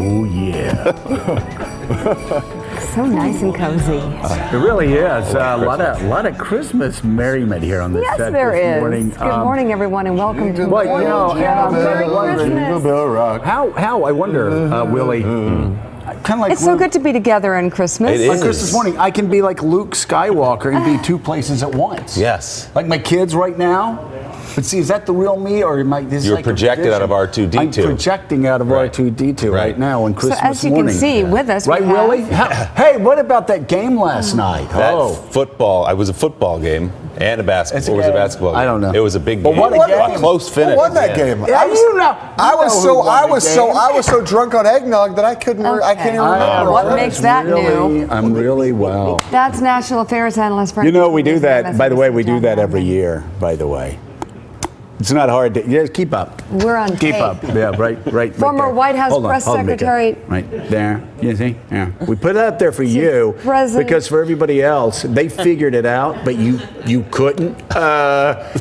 Oh, yeah. So nice and cozy. It really is. A lot of Christmas merriment here on this Yes, set there this is. morning. Good morning, everyone, and welcome to Well, you know, Merry Christmas. How I wonder, Willie. Kind of like It's so good to be together on Christmas. On Christmas morning, I can be like Luke Skywalker and be two places at once. Yes. Like my kids right now. But see, is that the real me, or am I? This You're like projected out of R2D2. I'm projecting out of R2D2 right now on Christmas So as you morning. can see, with us, right, we have... Willie? Hey, what about that game last night? That football. It was a football game and a basketball. Or was it a basketball game? I don't know. It was a big But game. what a game. A close finish. Who won that game? Yeah, I was so drunk on eggnog that I can't even remember. What makes that new? I'm really well. That's National Affairs Analyst. You know, we do that. By the way, we do that every year. By the way. It's not hard to keep up. We're on Keep tape. up. Yeah, right. Former there. White House Hold on, press hold on, secretary. Right there. You see? Yeah. We put it out there for you because for everybody else, they figured it out, but you couldn't.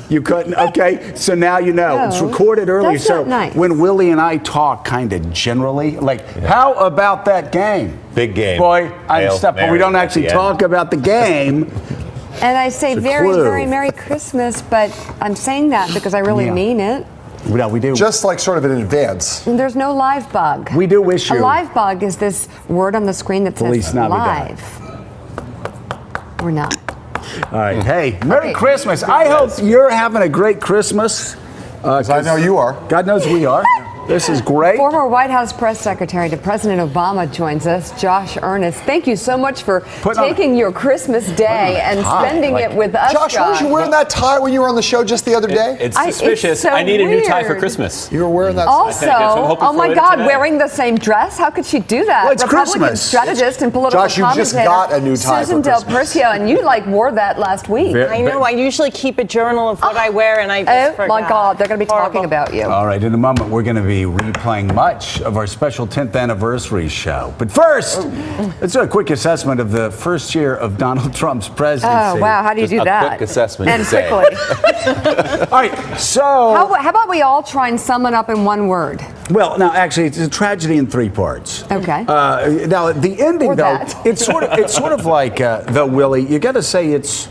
You couldn't. Okay. So now you know. It's recorded earlier. That's So not nice. when Willie and I talk kind of generally, like, how about that game? Big game. Boy, I'm stuck, but we don't actually talk about the game. And I say very, very Merry Christmas, but I'm saying that because I really mean it. No, we do. Just like sort of in advance. And there's no live bug. We do wish you. A live bug is this word on the screen that says live. Or not. All right. Hey, Merry Christmas. I hope you're having a great Christmas. I know you are. God knows we are. This is great. Former White House press secretary to President Obama joins us, Josh Earnest. Thank you so much for taking your Christmas day and spending it with us, Josh. Weren't you wearing that tie when you were on the show just the other day? It's suspicious. So I need a new tie for weird. Christmas. You were wearing that. Also, oh my God, wearing the same dress? How could she do that? Well, it's Republican Christmas. strategist and political Josh, you just commentator got a new tie Susan for Del Christmas. Percio, and you wore that last week. I know. I usually keep a journal of what I wear, and I just forgot. My God, they're going to be talking about you. All right, in a moment, we're going to be replaying much of our special 10th anniversary show. But first, let's do a quick assessment of the first year of Donald Trump's presidency. Oh, wow. How do you do that? A quick assessment. And quickly. All right, so... How about we all try and sum it up in one word? Well, now, actually, it's a tragedy in three parts. Okay. Now, the ending, Or though, that. it's sort of like, though, Willie, you got to say it's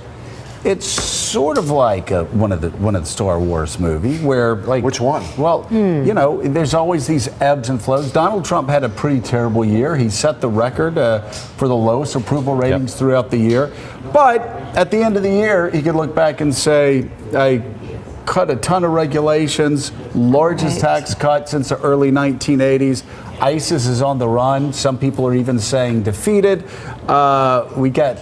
sort of like one of the Star Wars movies where, like, Which one? Well, you know, there's always these ebbs and flows. Donald Trump had a pretty terrible year. He set the record for the lowest approval ratings throughout the year. But at the end of the year, he could look back and say, I cut a ton of regulations, largest tax cut since the early 1980s. ISIS is on the run. Some people are even saying defeated. We got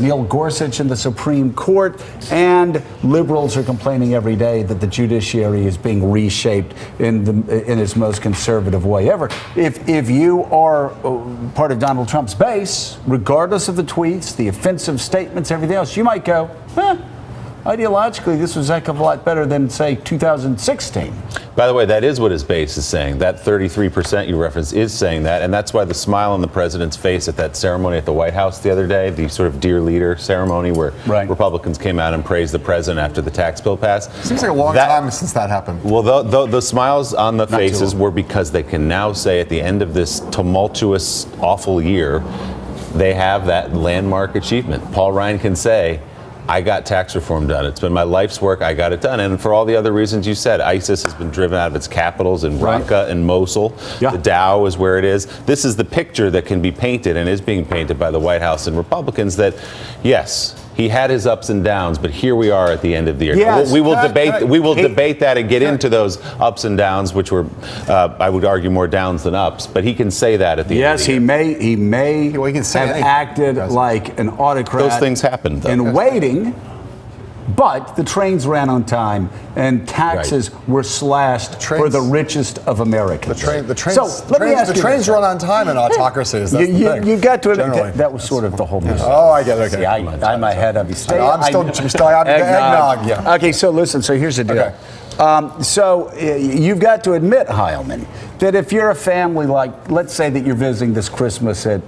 Neil Gorsuch in the Supreme Court, and liberals are complaining every day that the judiciary is being reshaped in its most conservative way ever. If you are part of Donald Trump's base, regardless of the tweets, the offensive statements, everything else, you might go, ideologically, this was a heck of a lot better than, say, 2016. By the way, that is what his base is saying. That 33% you referenced is saying that, and that's why the smile on the president's face at that ceremony at the White House the other day, the sort of Dear Leader ceremony where Republicans came out and praised the president after the tax bill passed. Seems like a long time since that happened. Well, the smiles on the faces were because they can now say at the end of this tumultuous, awful year, they have that landmark achievement. Paul Ryan can say, I got tax reform done. It's been my life's work. I got it done. And for all the other reasons you said, ISIS has been driven out of its capitals in Raqqa and Mosul. The Dow is where it is. This is the picture that can be painted and is being painted by the White House and Republicans that, yes, he had his ups and downs, but here we are at the end of the year. Yes. We will debate that and get into those ups and downs, which were, I would argue, more downs than ups. But he can say that at the end of the year. He may have acted like an autocrat. Those things happened, though. In waiting, but the trains ran on time and taxes were slashed for the richest of Americans. The trains run on time in autocracies. That's the thing. You got to admit that was sort of the whole message. Oh, I get it. Okay. See, I'm ahead of you. I'm still eggnog. Yeah. Okay, so listen. So here's the deal. So you've got to admit, Heilman, that if you're a family, like, let's say that you're visiting this Christmas at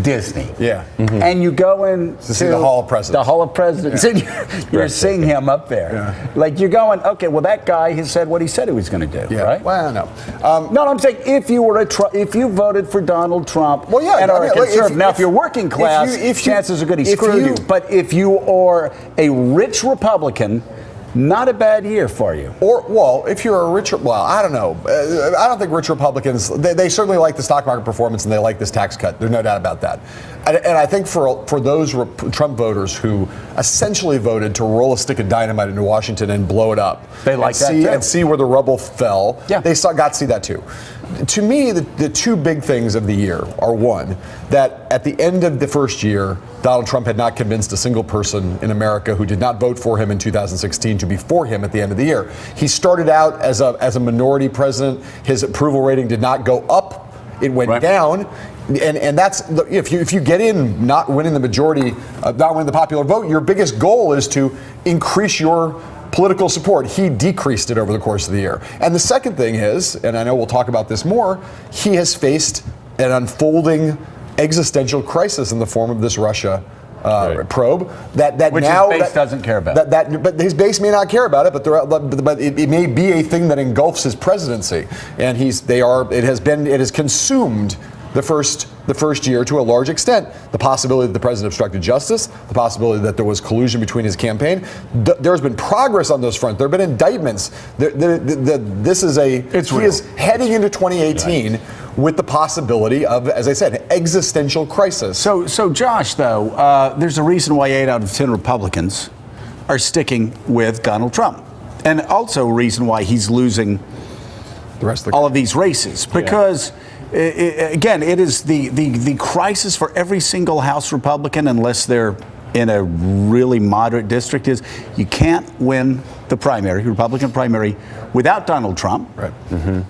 Disney. Yeah. And you go in to see the Hall of Presidents. The Hall of Presidents. And you're seeing him up there. Yeah. Like, you're going, okay, well, that guy has said what he said he was going to do, right? Well, no. No, I'm saying if you were if you voted for Donald Trump and are a conservative, now if you're working class, chances are good he screwed you. But if you are a rich Republican, not a bad year for you. If you're a rich, I don't know. I don't think rich Republicans, they certainly like the stock market performance and they like this tax cut. There's no doubt about that. And I think for those Trump voters who essentially voted to roll a stick of dynamite into Washington and blow it up, they like that too. And see where the rubble fell, they got to see that too. To me, the two big things of the year are, one, that at the end of the first year, Donald Trump had not convinced a single person in America who did not vote for him in 2016 to be for him at the end of the year. He started out as a minority president. His approval rating did not go up. It went down. And that's, if you get in not winning the majority, not winning the popular vote, your biggest goal is to increase your political support. He decreased it over the course of the year. And the second thing is, and I know we'll talk about this more, he has faced an unfolding existential crisis in the form of this Russia probe which now his base doesn't care about. But his base may not care about it, but it may be a thing that engulfs his presidency, and it has consumed the first year to a large extent. The possibility that the president obstructed justice, the possibility that there was collusion between his campaign. There's been progress on those fronts. There have been indictments. He is heading into 2018 with the possibility of, as I said, existential crisis. So Josh, though, there's a reason why 8 out of 10 Republicans are sticking with Donald Trump, and also a reason why he's losing the rest of all of these races, because. Again, it is the crisis for every single House Republican, unless they're in a really moderate district, is you can't win the Republican primary, without Donald Trump,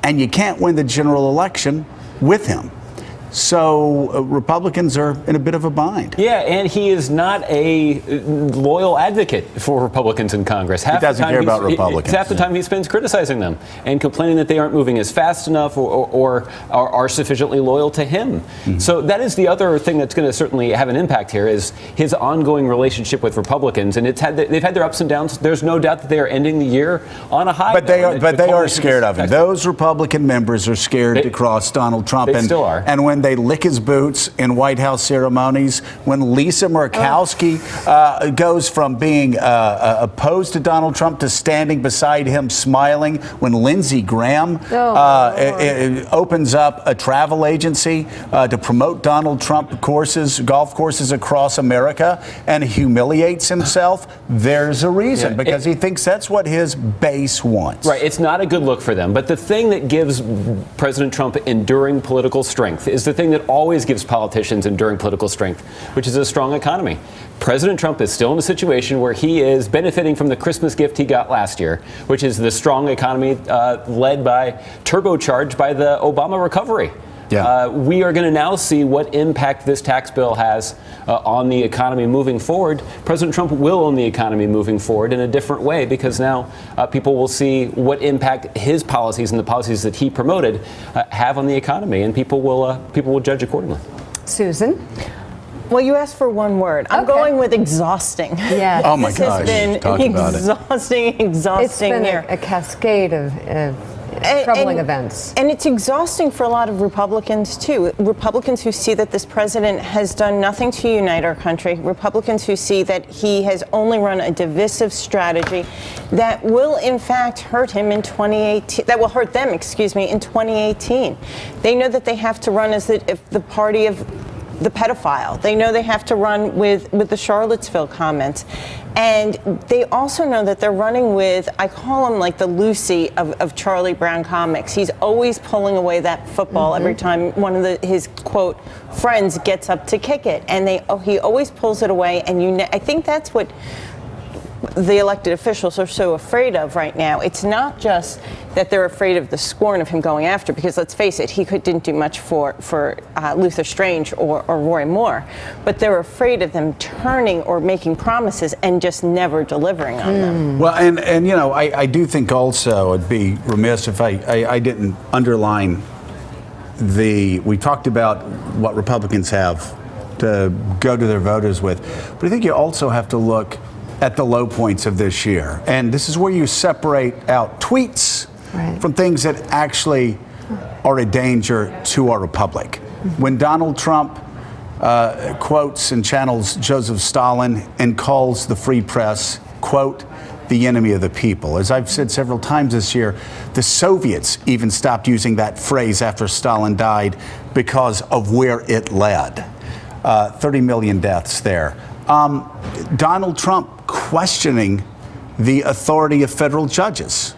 and you can't win the general election with him. So Republicans are in a bit of a bind. Yeah, and he is not a loyal advocate for Republicans in Congress. He doesn't care about Republicans. Half the time he spends criticizing them and complaining that they aren't moving as fast enough or are sufficiently loyal to him. Mm-hmm. So that is the other thing that's going to certainly have an impact here, is his ongoing relationship with Republicans. And they've had their ups and downs. There's no doubt that they are ending the year on a high. But they are scared of him. Those Republican members are scared to cross Donald Trump. They still are. And when they lick his boots in White House ceremonies, when Lisa Murkowski goes from being opposed to Donald Trump to standing beside him smiling, when Lindsey Graham opens up a travel agency to promote Donald Trump golf courses across America, and humiliates himself, there's a reason, because he thinks that's what his base wants. Right, it's not a good look for them. But the thing that gives President Trump enduring political strength is the thing that always gives politicians enduring political strength, which is a strong economy. President Trump is still in a situation where he is benefiting from the Christmas gift he got last year, which is the strong economy turbocharged by the Obama recovery. Yeah. We are going to now see what impact this tax bill has on the economy moving forward. President Trump will own the economy moving forward in a different way, because now people will see what impact his policies and the policies that he promoted have on the economy, and people will judge accordingly. Susan? Well, you asked for one word. I'm going with exhausting. Yeah. Oh my gosh. This has been exhausting it's been year. a cascade of troubling events. And it's exhausting for a lot of Republicans, too. Republicans who see that this president has done nothing to unite our country. Republicans who see that he has only run a divisive strategy that will, in fact, hurt him in 2018. That will hurt them, in 2018. They know that they have to run as the party of the pedophile. They know they have to run with the Charlottesville comments. And they also know that they're running with, I call him like the Lucy of Charlie Brown comics. He's always pulling away that football every time one of his, quote, friends gets up to kick it. And he always pulls it away. And I think that's what the elected officials are so afraid of right now. It's not just that they're afraid of the scorn of him going after, because let's face it, he didn't do much for Luther Strange or Roy Moore, but they're afraid of them turning or making promises and just never delivering on them. Well, and you know, I do think also it'd be remiss if I didn't underline we talked about what Republicans have to go to their voters with, but I think you also have to look at the low points of this year. And this is where you separate out tweets from things that actually are a danger to our republic. When Donald Trump quotes and channels Joseph Stalin and calls the free press, quote, the enemy of the people. As I've said several times this year, the Soviets even stopped using that phrase after Stalin died because of where it led. 30 million deaths there. Donald Trump questioning the authority of federal judges.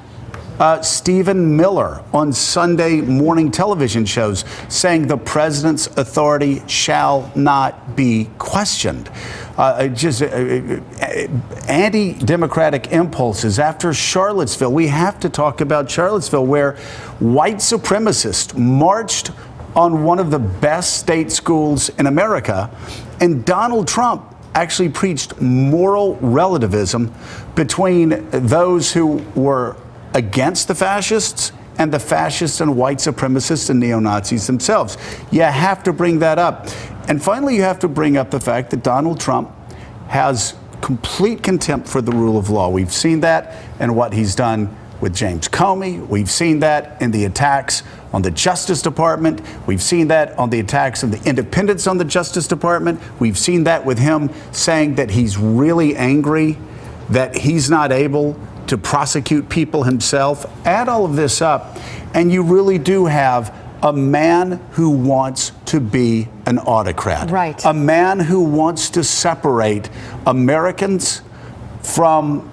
Stephen Miller on Sunday morning television shows saying the president's authority shall not be questioned. Anti-democratic impulses after Charlottesville. We have to talk about Charlottesville, where white supremacists marched on one of the best state schools in America, and Donald Trump actually preached moral relativism between those who were against the fascists and the fascists and white supremacists and neo-Nazis themselves. You have to bring that up. And finally, you have to bring up the fact that Donald Trump has complete contempt for the rule of law. We've seen that in what he's done with James Comey. We've seen that in the attacks on the Justice Department. We've seen that on the attacks of the independents on the Justice Department. We've seen that with him saying that he's really angry that he's not able to prosecute people himself. Add all of this up, and you really do have a man who wants to be an autocrat. Right. A man who wants to separate Americans from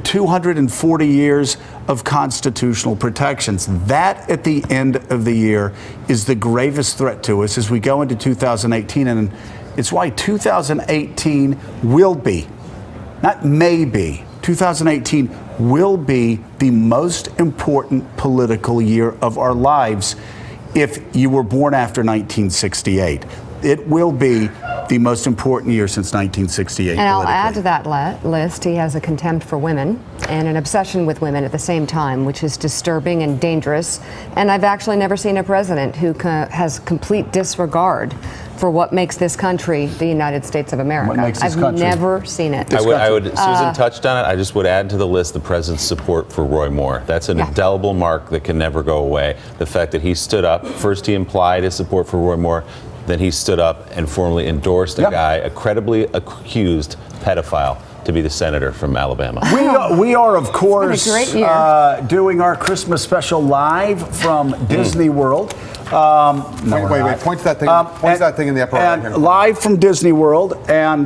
240 years of constitutional protections. That, at the end of the year, is the gravest threat to us as we go into 2018. And it's why 2018 will be, not maybe, 2018 will be the most important political year of our lives if you were born after 1968. It will be the most important year since 1968. And I'll add to that list, he has a contempt for women and an obsession with women at the same time, which is disturbing and dangerous. And I've actually never seen a president who has complete disregard for what makes this country the United States of America. I've never seen it. I would Susan touched on it. I just would add to the list the president's support for Roy Moore. That's an indelible mark that can never go away. The fact that he stood up, first he implied his support for Roy Moore, then he stood up and formally endorsed a guy, a credibly accused pedophile, to be the senator from Alabama. We are, of course, doing our Christmas special live from Disney World. Wait, point to that thing. Point to that thing in the upper right hand. Live from Disney World, and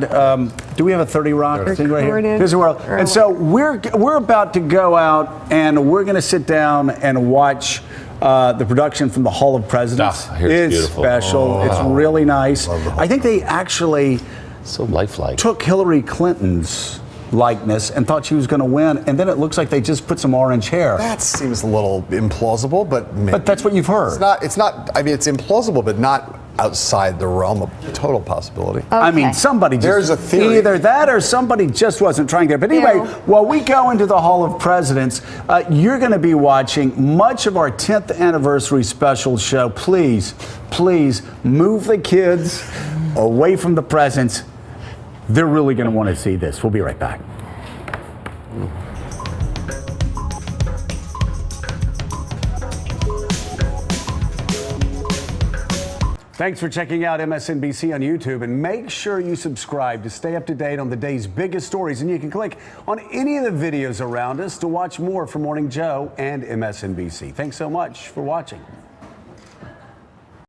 do we have a 30 Rock thing right here? Disney World. And so we're about to go out, and we're going to sit down and watch the production from the Hall of Presidents. It's beautiful. Special. It's really nice. I think they actually so lifelike took Hillary Clinton's likeness and thought she was going to win, and then it looks like they just put some orange hair. That seems a little implausible, but maybe. But that's what you've heard. It's not. I mean, it's implausible, but not outside the realm of total possibility. Okay. I mean, somebody just, there's a theory. Either that or somebody just wasn't trying there. But anyway, while we go into the Hall of Presidents, you're going to be watching much of our 10th anniversary special show. Please move the kids away from the presents. They're really going to want to see this. We'll be right back. Thanks for checking out MSNBC on YouTube, and make sure you subscribe to stay up to date on the day's biggest stories. And you can click on any of the videos around us to watch more from Morning Joe and MSNBC. Thanks so much for watching.